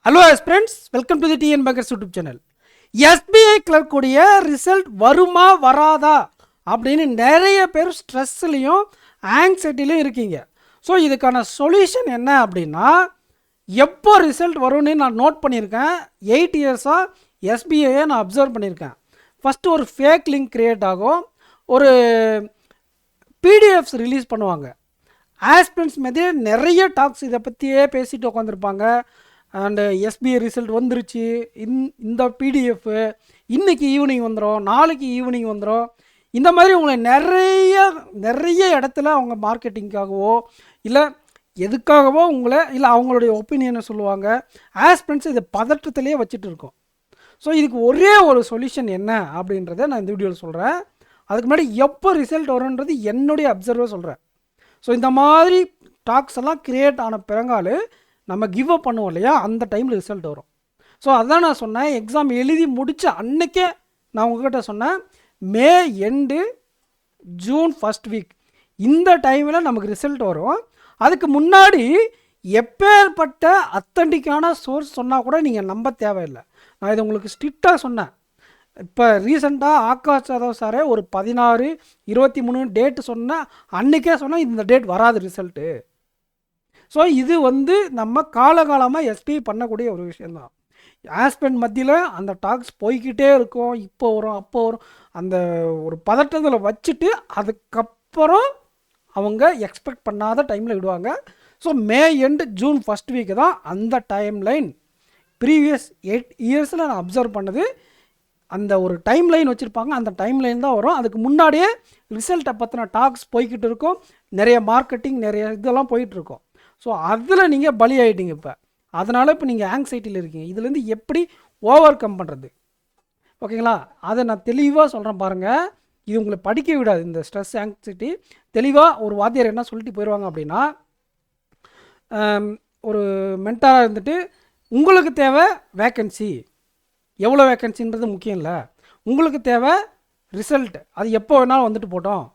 Hello friends, welcome to the TN packers YouTube channel. SBI clerk உடைய result வருமா வராதா அப்படின்னு நிறைய பேர் ஸ்ட்ரெஸ்லையும் ஆங்ஸைட்டிலையும் இருக்கீங்க. ஸோ இதுக்கான சொல்யூஷன் என்ன அப்படின்னா, எப்போ ரிசல்ட் வரும்னு நான் நோட் பண்ணியிருக்கேன். 8 இயர்ஸாக எஸ்பிஐயை நான் அப்சர்வ் பண்ணியிருக்கேன். ஃபஸ்ட்டு ஒரு ஃபேக் லிங்க் க்ரியேட் ஆகும், ஒரு பிடிஎஃப்ஸ் ரிலீஸ் பண்ணுவாங்க. ஆஸ்பிரண்ட்ஸ் மீது நிறைய டாக்ஸ் இதை பற்றியே பேசிட்டு உட்காந்துருப்பாங்க. அண்டு எஸ்பிஐ ரிசல்ட் வந்துருச்சு, இந்த பிடிஎஃப் இன்றைக்கி ஈவினிங் வந்துடும், நாளைக்கு ஈவினிங் வந்துடும். இந்த மாதிரி உங்களை நிறைய இடத்துல அவங்க மார்க்கெட்டிங்காகவோ இல்லை எதுக்காகவோ உங்களை இல்லை அவங்களுடைய ஒப்பீனியனை சொல்லுவாங்க. ஆஸ்பிரண்ட்ஸ் இதை பதற்றத்திலே வச்சுட்டு இருக்கோம். ஸோ இதுக்கு ஒரே ஒரு சொல்யூஷன் என்ன அப்படின்றத நான் இந்த வீடியோவில் சொல்கிறேன். அதுக்கு முன்னாடி எப்போ ரிசல்ட் வரும்ன்றது என்னுடைய அப்சர்வை சொல்கிறேன். ஸோ இந்த மாதிரி டாக்ஸ் எல்லாம் க்ரியேட் ஆன பிறங்கால் நம்ம கிவ் அப் பண்ணுவோம் இல்லையா, அந்த டைமில் ரிசல்ட் வரும். ஸோ அதான் நான் சொன்னேன், எக்ஸாம் எழுதி முடித்த அன்றைக்கே நான் உங்கள்கிட்ட சொன்னேன், மே எண்டு ஜூன் ஃபஸ்ட் வீக் இந்த டைமில் நமக்கு ரிசல்ட் வரும். அதுக்கு முன்னாடி எப்பேற்பட்ட அத்தன்டிக்கான சோர்ஸ் சொன்னால் கூட நீங்கள் நம்ப தேவையில்லை. நான் இதை உங்களுக்கு ஸ்ட்ரிக்டாக சொன்னேன். இப்போ ரீசெண்டாக ஆகாஷ் யாதவ் சாரே ஒரு 16, 23 டேட்டு சொன்னேன். அன்றைக்கே சொன்னால் இந்த டேட் வராது ரிசல்ட்டு. ஸோ இது நம்ம காலகாலமாக எஸ்பிஐ பண்ணக்கூடிய ஒரு விஷயந்தான். ஆஸ்பெண்ட் மத்தியில் அந்த டாக்ஸ் போய்கிட்டே இருக்கும், இப்போ வரும் அப்போ வரும், அந்த ஒரு பதட்டத்தில் வச்சுட்டு அதுக்கப்புறம் அவங்க எக்ஸ்பெக்ட் பண்ணாத டைமில் விடுவாங்க. ஸோ மே எண்டு ஜூன் ஃபஸ்ட் வீக்கு தான் அந்த டைம் லைன். ப்ரீவியஸ் 8 இயர்ஸில் நான் அப்சர்வ் பண்ணது அந்த ஒரு டைம் லைன் வச்சுருப்பாங்க, அந்த டைம் லைன் தான் வரும். அதுக்கு முன்னாடியே ரிசல்ட்டை பற்றின டாக்ஸ் போய்கிட்டு இருக்கும், நிறைய மார்க்கெட்டிங் நிறைய இதெல்லாம் போயிட்டுருக்கும். ஸோ அதில் நீங்கள் பலி ஆகிட்டீங்க. இப்போ அதனால் இப்போ நீங்கள் ஆங்ஸைட்டியில் இருக்கீங்க. இதுலேருந்து எப்படி ஓவர் கம் பண்ணுறது, ஓகேங்களா? அதை நான் தெளிவாக சொல்கிறேன் பாருங்கள். இது உங்களை படிக்க விடாது. இந்த ஸ்ட்ரெஸ் ஆங்ஸைட்டி தெளிவாக ஒரு வாத்தியார் என்ன சொல்லிட்டு போயிடுவாங்க அப்படின்னா, ஒரு மென்டாராக இருந்துட்டு உங்களுக்கு தேவை வேக்கன்சி, எவ்வளோ வேக்கன்சின்றது முக்கியம் இல்லை, உங்களுக்கு தேவை ரிசல்ட், அது எப்போ வேணாலும் வந்துட்டு போட்டோம்,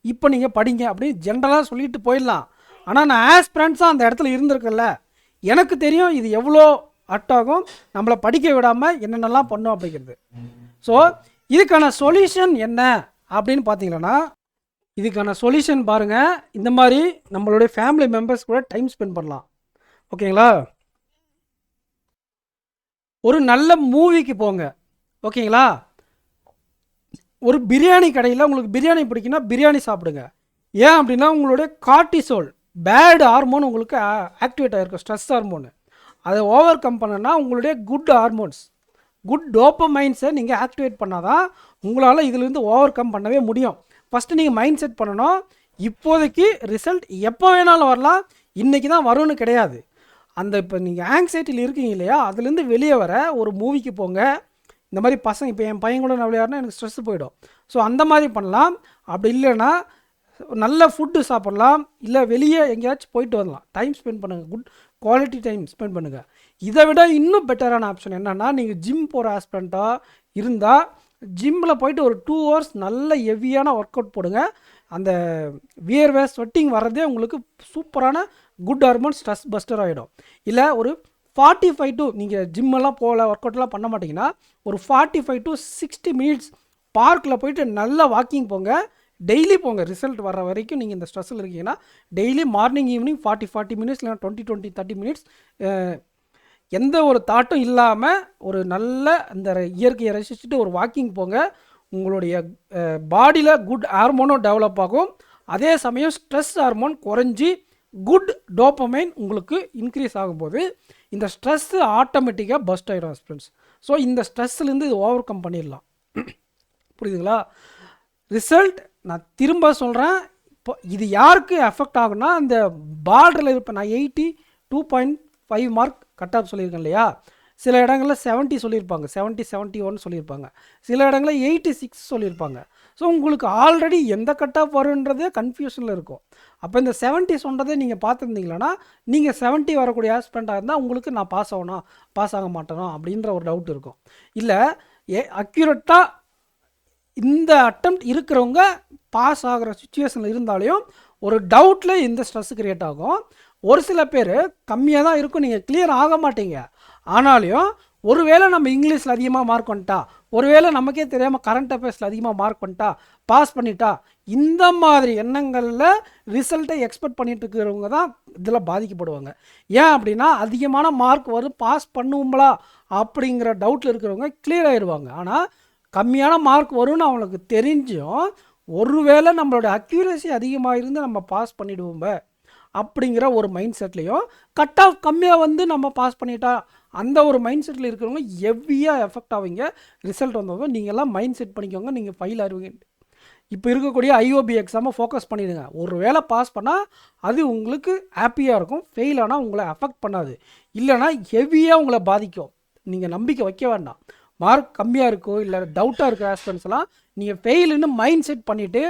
இப்போ நீங்கள் படிங்க அப்படின்னு ஜென்ரலாக சொல்லிட்டு போயிடலாம். ஆனால் நான் ஆஸ்பிரண்ட்ஸாக அந்த இடத்துல இருந்திருக்கல, எனக்கு தெரியும் இது எவ்வளோ அட்டாகும், நம்மளை படிக்க விடாமல் என்னென்னலாம் பண்ணோம் அப்படிங்கிறது. ஸோ இதுக்கான சொல்யூஷன் என்ன அப்படின்னு பார்த்தீங்கன்னா, இதுக்கான சொல்யூஷன் பாருங்கள். இந்த மாதிரி நம்மளுடைய ஃபேமிலி மெம்பர்ஸ் கூட டைம் ஸ்பெண்ட் பண்ணலாம், ஓகேங்களா? ஒரு நல்ல மூவிக்கு போங்க, ஓகேங்களா? ஒரு பிரியாணி கடையில் உங்களுக்கு பிரியாணி பிடிக்குன்னா பிரியாணி சாப்பிடுங்க. ஏன் அப்படின்னா உங்களுடைய கார்டிசோல் பேட் ஹார்மோன் உங்களுக்கு ஆக்டிவேட் ஆகிருக்கும், ஸ்ட்ரெஸ் ஹார்மோனு. அதை ஓவர் கம் பண்ணனா உங்களுடைய குட் ஹார்மோன்ஸ், குட் டோப்பமைன்ஸை நீங்கள் ஆக்டிவேட் பண்ணால் தான் உங்களால் இதிலேருந்து ஓவர் கம் பண்ணவே முடியும். ஃபஸ்ட்டு நீங்கள் மைண்ட் செட் பண்ணணும், இப்போதைக்கு ரிசல்ட் எப்போ வேணாலும் வரலாம், இன்றைக்கி தான் வரும்னு கிடையாது. அந்த இப்போ நீங்கள் ஆங்ஸைட்டியில் இருக்கீங்க இல்லையா, அதுலேருந்து வெளியே வர ஒரு மூவிக்கு போங்க. இந்த மாதிரி பசங்க, இப்போ என் பையன் கூட நான் விளையாடுனா எனக்கு ஸ்ட்ரெஸ் போயிடும். ஸோ அந்த மாதிரி பண்ணலாம். அப்படி இல்லைன்னா நல்ல ஃபுட்டு சாப்பிட்லாம், இல்லை வெளியே எங்கேயாச்சும் போயிட்டு வரலாம், டைம் ஸ்பெண்ட் பண்ணுங்கள், குட் குவாலிட்டி டைம் ஸ்பெண்ட் பண்ணுங்கள். இதை விட இன்னும் பெட்டரான ஆப்ஷன் என்னென்னா, நீங்கள் ஜிம் போகிற ஆஸ்பிரண்ட்டாக இருந்தால் ஜிம்மில் போயிட்டு ஒரு 2 hours நல்ல ஹெவியான ஒர்க் அவுட் போடுங்க. அந்த வியர்வை ஸ்வெட்டிங் வர்றதே உங்களுக்கு சூப்பரான குட் ஹார்மோன் ஸ்ட்ரெஸ் பஸ்டர் ஆகிடும். இல்லை ஒரு 45 to, நீங்கள் ஜிம்மெல்லாம் போகல, ஒர்க் அவுட்லாம் பண்ண மாட்டிங்கன்னா ஒரு 45 to 60 minutes பார்க்கில் போயிட்டு நல்லா வாக்கிங் போங்க, டெய்லி போங்க. ரிசல்ட் வர வரைக்கும் நீங்கள் இந்த ஸ்ட்ரெஸ்ஸில் இருக்கீங்கன்னா டெய்லி மார்னிங் ஈவினிங் 40 minutes இல்லைனா 20 30 minutes எந்த ஒரு தாட்டும் இல்லாமல் ஒரு நல்ல இந்த இயற்கையை ரசிச்சுட்டு ஒரு வாக்கிங் போங்க. உங்களுடைய பாடியில் குட் ஹார்மோனும் டெவலப் ஆகும், அதே சமயம் ஸ்ட்ரெஸ் ஹார்மோன் குறைஞ்சி குட் டோப்பமைன் உங்களுக்கு இன்க்ரீஸ் ஆகும்போது இந்த ஸ்ட்ரெஸ்ஸு ஆட்டோமேட்டிக்காக பஸ்ட் ஆகிடும் ஃப்ரெண்ட்ஸ். ஸோ இந்த ஸ்ட்ரெஸ்ஸுலேருந்து இது ஓவர் கம் பண்ணிடலாம். புரியுதுங்களா? ரிசல்ட் நான் திரும்ப சொல்கிறேன், இப்போ இது யாருக்கு எஃபெக்ட் ஆகுன்னா, அந்த பார்டரில் இருப்பேன். நான் 82.5 மார்க் கட் ஆஃப் சொல்லியிருக்கேன் இல்லையா, சில இடங்களில் 70 சொல்லியிருப்பாங்க, 70 71 சொல்லியிருப்பாங்க, சில இடங்களில் 86 சொல்லியிருப்பாங்க. ஸோ உங்களுக்கு ஆல்ரெடி எந்த கட் ஆஃப் வருன்றதே கன்ஃபியூஷனில் இருக்கும். அப்போ இந்த 70 சொன்னதே நீங்கள் பார்த்துருந்தீங்களன்னா, நீங்கள் 70 வரக்கூடிய ஆஸ்பிரண்ட்டாக இருந்தால் உங்களுக்கு நான் பாஸ் ஆகணும் பாஸ் ஆக மாட்டேனோ அப்படின்ற ஒரு டவுட் இருக்கும். இல்லை அக்யூரேட்டாக இந்த அட்டெம்ப்ட் இருக்கிறவங்க பாஸ் ஆகிற சுச்சுவேஷனில் இருந்தாலையும் ஒரு டவுட்டில் இந்த ஸ்ட்ரெஸ் க்ரியேட் ஆகும். ஒரு சில பேர் கம்மியாக தான் இருக்கும், நீங்கள் கிளியர் ஆக மாட்டீங்க. ஆனாலையும் ஒருவேளை நம்ம இங்கிலீஷில் அதிகமாக மார்க் பண்ணிட்டா, ஒருவேளை நமக்கே தெரியாமல் கரண்ட் அஃபேர்ஸில் அதிகமாக மார்க் பண்ணிட்டா, பாஸ் பண்ணிட்டா, இந்த மாதிரி எண்ணங்களில் ரிசல்ட்டை எக்ஸ்பெக்ட் பண்ணிட்டு இருக்கிறவங்க தான் இதில் பாதிக்கப்படுவாங்க. ஏன் அப்படின்னா அதிகமான மார்க் வரும், பாஸ் பண்ணுவோங்களா அப்படிங்கிற டவுட்டில் இருக்கிறவங்க கிளியர் ஆயிடுவாங்க. ஆனால் கம்மியான மார்க் வரும்னு அவங்களுக்கு தெரிஞ்சும் ஒருவேளை நம்மளோட அக்யூரசி அதிகமாக இருந்து நம்ம பாஸ் பண்ணிடுவோம்ப அப்படிங்கிற ஒரு மைண்ட் செட்லேயும் கட் ஆஃப் கம்மியாக வந்து நம்ம பாஸ் பண்ணிட்டா அந்த ஒரு மைண்ட் செட்டில் இருக்கிறவங்க ஹெவியாக எஃபெக்ட் ஆவீங்க. ரிசல்ட் வந்ததும் நீங்கள்லாம் மைண்ட் செட் பண்ணிக்கோங்க, நீங்கள் ஃபெயில் ஆகிடுவீங்க. இப்போ இருக்கக்கூடிய ஐஓபி எக்ஸாமை ஃபோக்கஸ் பண்ணிடுங்க. ஒரு வேளை பாஸ் பண்ணால் அது உங்களுக்கு ஹாப்பியாக இருக்கும், ஃபெயில் ஆனால் உங்களை அஃபெக்ட் பண்ணாது, இல்லைனா ஹெவியாக உங்களை பாதிக்கும். நீங்கள் நம்பிக்கை வைக்க வேண்டாம். மார்க் கம்மியாக இருக்கோ இல்லை டவுட்டாக இருக்கிற ஆஸ்பிரண்ட்ஸ்லாம் நீங்கள் ஃபெயிலுன்னு மைண்ட் செட் பண்ணிவிட்டு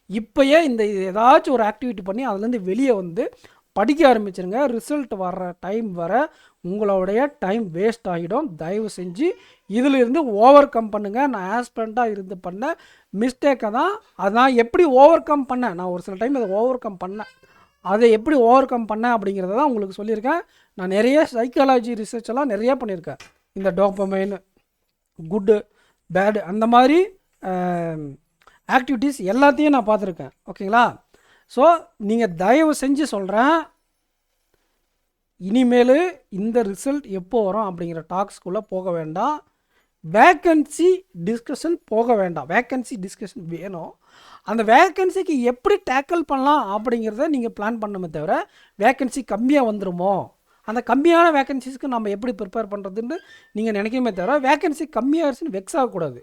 இப்போயே இந்த ஏதாச்சும் ஒரு ஆக்டிவிட்டி பண்ணி அதுலேருந்து வெளியே வந்து படிக்க ஆரம்பிச்சிருங்க. ரிசல்ட் வர்ற டைம் வர உங்களுடைய டைம் வேஸ்ட் ஆகிடும். தயவு செஞ்சு இதிலிருந்து ஓவர் கம் பண்ணுங்கள். நான் ஆஸ்பிரண்ட்டாக இருந்து பண்ண மிஸ்டேக்கை தான் அதை நான் எப்படி ஓவர் கம் பண்ணேன், நான் ஒரு சில டைம் அதை ஓவர் கம் பண்ணேன், அதை எப்படி ஓவர் கம் பண்ணேன் அப்படிங்கிறத தான் உங்களுக்கு சொல்லியிருக்கேன். நான் நிறைய சைக்காலஜி ரிசர்ச் எல்லாம் நிறையா பண்ணியிருக்கேன். இந்த டோபமைன், குட்டு, பேடு, அந்த மாதிரி ஆக்டிவிட்டீஸ் எல்லாத்தையும் நான் பார்த்துருக்கேன். ஓகேங்களா? ஸோ நீங்கள் தயவு செஞ்சு சொல்கிறேன், இனிமேல் இந்த ரிசல்ட் எப்போ வரும் அப்படிங்கிற டாக்ஸ்குள்ளே போக வேண்டாம். வேக்கன்சி டிஸ்கஷன் போக வேண்டாம். வேக்கன்சி டிஸ்கஷன் வேணும். அந்த வேக்கன்சிக்கு எப்படி டேக்கிள் பண்ணலாம் அப்படிங்கிறத நீங்கள் பிளான் பண்ணணுமே தவிர வேக்கன்சி கம்மியாக வந்துடுமோ, அந்த கம்மியான வேக்கன்சிஸ்க்கு நம்ம எப்படி ப்ரிப்பேர் பண்ணுறதுன்னு நீங்கள் நினைக்கணுமே தவிர வேக்கன்சி கம்மியாகிடுச்சுன்னு வெக்ஸ் ஆகக்கூடாது.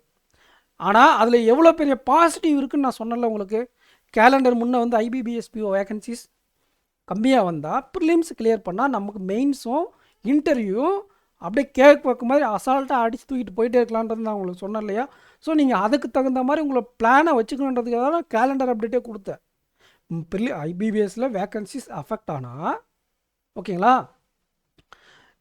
ஆனால் அதில் எவ்வளோ பெரிய பாசிட்டிவ் இருக்குதுன்னு நான் சொன்னல உங்களுக்கு. கேலண்டர் முன்னே வந்து IBBSPO வேக்கன்சிஸ் கம்மியாக வந்தால் ப்ரிலிம்ஸ் கிளியர் பண்ணால் நமக்கு மெயின்ஸும் இன்டர்வியூவும் அப்படியே கேக் பார்க்கும் மாதிரி அசால்ட்டாக அடித்து தூக்கிட்டு போயிட்டே இருக்கலான்றது நான் உங்களுக்கு சொன்னேன் இல்லையா? ஸோ நீங்கள் அதுக்கு தகுந்த மாதிரி உங்களை பிளானை வச்சுக்கணுன்றதுக்காக தான் கேலண்டர் அப்டேட்டே கொடுத்தேன். IBBSல வேக்கன்சிஸ் அஃபெக்ட் ஆனால் ஓகேங்களா,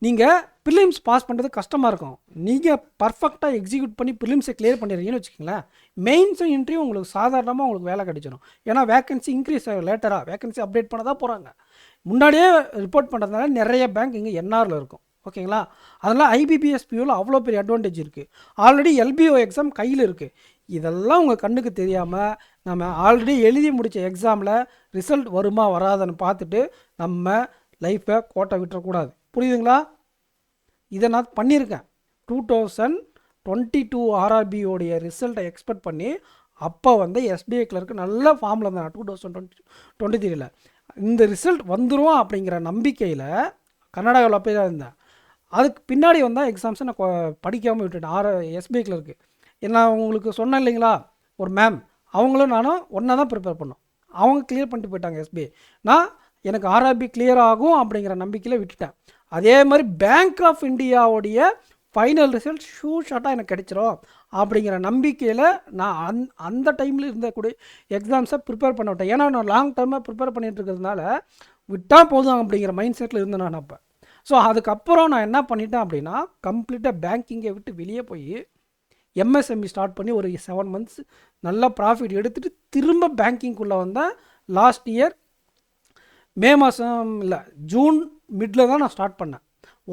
நீங்கள் ப்ரிலிம்ஸ் பாஸ் பண்ணுறது கஷ்டமாக இருக்கும். நீங்கள் பர்ஃபெக்டாக எக்ஸிக்யூட் பண்ணி ப்ரிலிம்ஸை கிளியர் பண்ணிடுறீங்கன்னு வச்சுக்கோங்களேன், மெயின்ஸும் இன்டர்வியூ உங்களுக்கு சாதாரணமாக உங்களுக்கு வேலை கிடைச்சிடும். ஏன்னா வேக்கன்சி இன்க்ரீஸ் ஆகும், லேட்டராக வேக்கன்சி அப்டேட் பண்ண தான் போகிறாங்க. முன்னாடியே ரிப்போர்ட் பண்ணுறதுனால நிறைய பேங்க் இங்கே NRல இருக்கும். ஓகேங்களா? அதனால் IBBSPOவில் அவ்வளோ பெரிய அட்வான்டேஜ் இருக்குது. ஆல்ரெடி LBO எக்ஸாம் கையில் இருக்குது. இதெல்லாம் உங்கள் கண்ணுக்கு தெரியாமல் நம்ம ஆல்ரெடி எழுதி முடித்த எக்ஸாமில் ரிசல்ட் வருமா வராதுன்னு பார்த்துட்டு நம்ம லைஃப்பை கோட்டை விட்டுறக்கூடாது. புரியுதுங்களா? இதை நான் பண்ணியிருக்கேன். 2022 RRBயோடைய ரிசல்ட்டை எக்ஸ்பெக்ட் பண்ணி அப்போ வந்து SBI கிளர்க்கு நல்ல ஃபார்மில் இருந்தேன் 2023. இந்த ரிசல்ட் வந்துடும் அப்படிங்கிற நம்பிக்கையில் கர்நாடகாவில் போய் தான் இருந்தேன். அதுக்கு பின்னாடி வந்தால் எக்ஸாம்ஸை நான் படிக்காமல் விட்டுட்டேன். SBI கிளர்க்கு நான் உங்களுக்கு சொன்னேன் இல்லைங்களா, ஒரு மேம், அவங்களும் நானும் ஒன்றா தான் ப்ரிப்பேர் பண்ணோம். அவங்க கிளியர் பண்ணிட்டு போயிட்டாங்க SBI. நான் எனக்கு RRB கிளியர் ஆகும் அப்படிங்கிற நம்பிக்கையில் விட்டுட்டேன். அதே மாதிரி பேங்க் ஆஃப் இந்தியாவுடைய ஃபைனல் ரிசல்ட் ஷார்ட்டாக எனக்கு கிடைச்சிரும் அப்படிங்கிற நம்பிக்கையில் நான் அந்த டைமில் இருந்தக்கூடிய எக்ஸாம்ஸை ப்ரிப்பேர் பண்ண விட்டேன். ஏன்னா நான் லாங் டர்மாக ப்ரிப்பேர் பண்ணிகிட்டு இருக்கிறதுனால விட்டால் போதும் அப்படிங்கிற மைண்ட் செட்டில் இருந்தேன் நான் அப்போ. ஸோ அதுக்கப்புறம் நான் என்ன பண்ணிட்டேன் அப்படின்னா, கம்ப்ளீட்டாக பேங்கிங்கை விட்டு வெளியே போய் MSME ஸ்டார்ட் பண்ணி ஒரு 7 months நல்லா ப்ராஃபிட் எடுத்துகிட்டு திரும்ப பேங்கிங்குள்ளே வந்தேன். லாஸ்ட் இயர் மே மாதம் இல்லை, ஜூன் மிட்டில் தான் நான் ஸ்டார்ட் பண்ணேன்.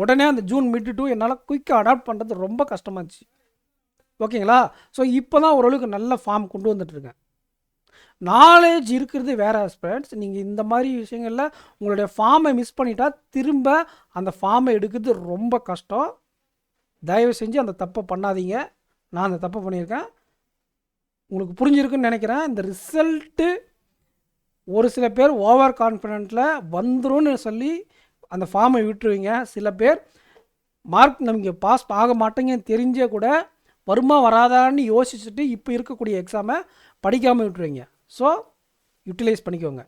உடனே அந்த ஜூன் மிட் டு என்னால் குயிக்காக அடாப்ட் பண்ணுறது ரொம்ப கஷ்டமாக இருந்துச்சு. ஓகேங்களா? ஸோ இப்போ தான் ஓரளவுக்கு நல்ல ஃபார்ம் கொண்டு வந்துட்டுருக்கேன். நாலேஜ் இருக்கிறது வேறு ஆஸ்பிரண்ட்ஸ். நீங்கள் இந்த மாதிரி விஷயங்களில் உங்களுடைய ஃபார்மை மிஸ் பண்ணிட்டா திரும்ப அந்த ஃபார்மை எடுக்கிறது ரொம்ப கஷ்டம். தயவு செஞ்சு அந்த தப்பை பண்ணாதீங்க. நான் அந்த தப்பை பண்ணியிருக்கேன், உங்களுக்கு புரிஞ்சிருக்குன்னு நினைக்கிறேன். இந்த ரிசல்ட்டு ஒரு சில பேர் ஓவர் கான்ஃபிடென்ட்டில் வந்துரும்னு சொல்லி அந்த ஃபார்மை விட்டுருவீங்க. சில பேர் மார்க் நமக்கு பாஸ் ஆக மாட்டேங்கன்னு தெரிஞ்சே கூட வருமா வராதான்னு யோசிச்சுட்டு இப்போ இருக்கக்கூடிய எக்ஸாமை படிக்காமல் விட்டுருவீங்க. ஸோ யூட்டிலைஸ் பண்ணிக்கோங்க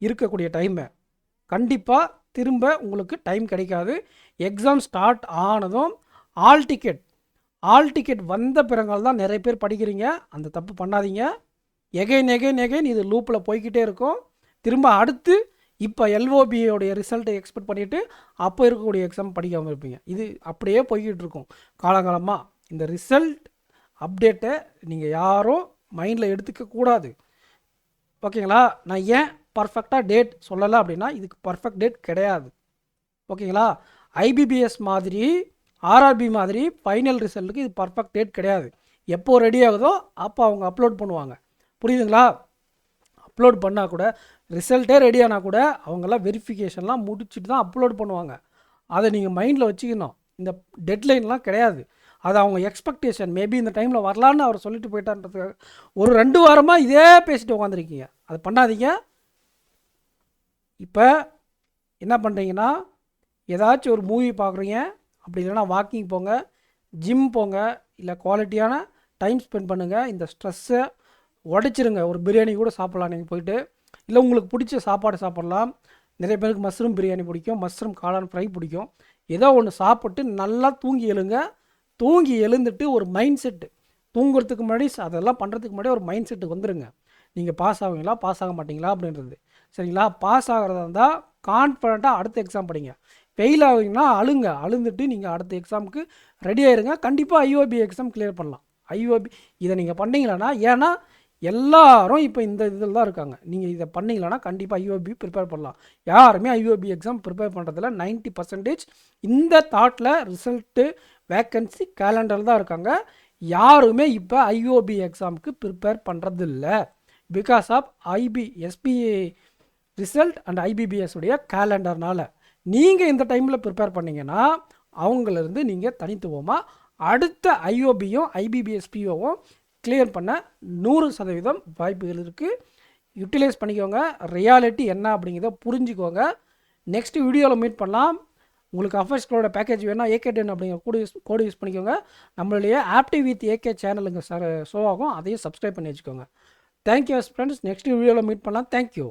இருக்கக்கூடிய டைமை. கண்டிப்பாக திரும்ப உங்களுக்கு டைம் கிடைக்காது. எக்ஸாம் ஸ்டார்ட் ஆனதும் ஆல் டிக்கெட் வந்த பிறகால் தான் நிறைய பேர் படிக்கிறீங்க. அந்த தப்பு பண்ணாதீங்க. எகைன் இது லூப்பில் போய்கிட்டே இருக்கும். திரும்ப அடுத்து இப்போ LOBயோடைய ரிசல்ட்டை எக்ஸ்பெக்ட் பண்ணிவிட்டு அப்போ இருக்கக்கூடிய எக்ஸாம் படிக்காமல் இருப்பீங்க. இது அப்படியே போய்கிட்டு இருக்கும் காலகாலமாக. இந்த ரிசல்ட் அப்டேட்டை நீங்கள் யாரும் மைண்டில் எடுத்துக்கக்கூடாது. ஓகேங்களா? நான் ஏன் பர்ஃபெக்டாக டேட் சொல்லலை அப்படின்னா இதுக்கு பர்ஃபெக்ட் டேட் கிடையாது. ஓகேங்களா? ஐபிபிஎஸ் மாதிரி ஆர்ஆர்பி மாதிரி ஃபைனல் ரிசல்ட்டுக்கு இது பர்ஃபெக்ட் டேட் கிடையாது. எப்போ ரெடி ஆகுதோ அப்போ அவங்க அப்லோட் பண்ணுவாங்க. புரியுதுங்களா? அப்லோட் பண்ணால் கூட ரிசல்ட்டே ரெடி ஆனால் கூட அவங்கெல்லாம் வெரிஃபிகேஷன்லாம் முடிச்சுட்டு தான் அப்லோட் பண்ணுவாங்க. அதை நீங்கள் மைண்டில் வச்சுக்கணும். இந்த டெட்லைன்லாம் கிடையாது. அது அவங்க எக்ஸ்பெக்டேஷன். மேபி இந்த டைமில் வரலான்னு அவர் சொல்லிட்டு போயிட்டான்றதுக்காக ஒரு 2 வாரமாக இதே பேசிட்டு உட்காந்துருக்கீங்க. அது பண்ணாதீங்க. இப்போ என்ன பண்ணுறீங்கன்னா, ஏதாச்சும் ஒரு மூவி பார்க்குறீங்க, அப்படி இல்லைனா வாக்கிங் போங்க, ஜிம் போங்க, இல்லை குவாலிட்டியான டைம் ஸ்பெண்ட் பண்ணுங்கள். இந்த ஸ்ட்ரெஸ்ஸை உடைச்சிருங்க. ஒரு பிரியாணி கூட சாப்பிட்லாம் நீங்கள் போயிட்டு. இல்லை உங்களுக்கு பிடிச்ச சாப்பாடு சாப்பிட்லாம். நிறைய பேருக்கு மஷ்ரூம் பிரியாணி பிடிக்கும், மஷ்ரூம் காளான் ஃப்ரை பிடிக்கும். ஏதோ ஒன்று சாப்பிட்டு நல்லா தூங்கி எழுங்க. தூங்கி எழுந்துட்டு ஒரு மைண்ட் செட்டு, தூங்குறதுக்கு முன்னாடி அதெல்லாம் பண்ணுறதுக்கு முன்னாடி ஒரு மைண்ட் செட்டுக்கு வந்துடுங்க. நீங்கள் பாஸ் ஆகுங்களா பாஸ் ஆக மாட்டிங்களா அப்படின்றது. சரிங்களா? பாஸ் ஆகிறதா இருந்தால் கான்ஃபிடண்ட்டாக அடுத்த எக்ஸாம் படிங்க. ஃபெயில் ஆகுங்கன்னா அழுந்துட்டு நீங்கள் அடுத்த எக்ஸாமுக்கு ரெடி ஆயிருங்க. கண்டிப்பாக ஐஓபி எக்ஸாம் கிளியர் பண்ணலாம். ஐஓபி இதை நீங்கள் பண்ணிங்களா, ஏன்னா எல்லாரும் இப்போ இந்த இதில் தான் இருக்காங்க. நீங்கள் இதை பண்ணிங்களா கண்டிப்பாக ஐஓபி ப்ரிப்பேர் பண்ணலாம். யாருமே ஐஓபி எக்ஸாம் ப்ரிப்பேர் பண்ணுறதுல 90% இந்த தாட்டில் ரிசல்ட்டு வேக்கன்சி கேலண்டர் தான் இருக்காங்க. யாருமே இப்போ ஐஓபி எக்ஸாமுக்கு ப்ரிப்பேர் பண்ணுறதில்ல. Because of SBI result and IBPS உடைய கேலண்டர்னால். நீங்கள் இந்த டைமில் ப்ரிப்பேர் பண்ணிங்கன்னா அவங்களிருந்து நீங்கள் தனித்துவமாக அடுத்த ஐஓபியும் ஐபிபிஎஸ்பிஓவும் கிளியர் பண்ண 100% வாய்ப்புகள் இருக்குது. யூட்டிலைஸ் பண்ணிக்கோங்க. ரியாலிட்டி என்ன அப்படிங்கிறத புரிஞ்சுக்கோங்க. நெக்ஸ்ட் வீடியோவில் மீட் பண்ணலாம். உங்களுக்கு அஃபர்ஸ்களோட பேக்கேஜ் வேணால் AK10 அப்படிங்கிற கோடு யூஸ் பண்ணிக்கோங்க. நம்மளுடைய ஆப்டிவ் வித் AK சேனலுங்க ஷோ ஆகும். அதையும் சப்ஸ்கிரைப் பண்ணி வச்சுக்கோங்க. Thank you friends. நெக்ஸ்ட் வீடியோவில் மீட் பண்ணலாம். தேங்க்யூ.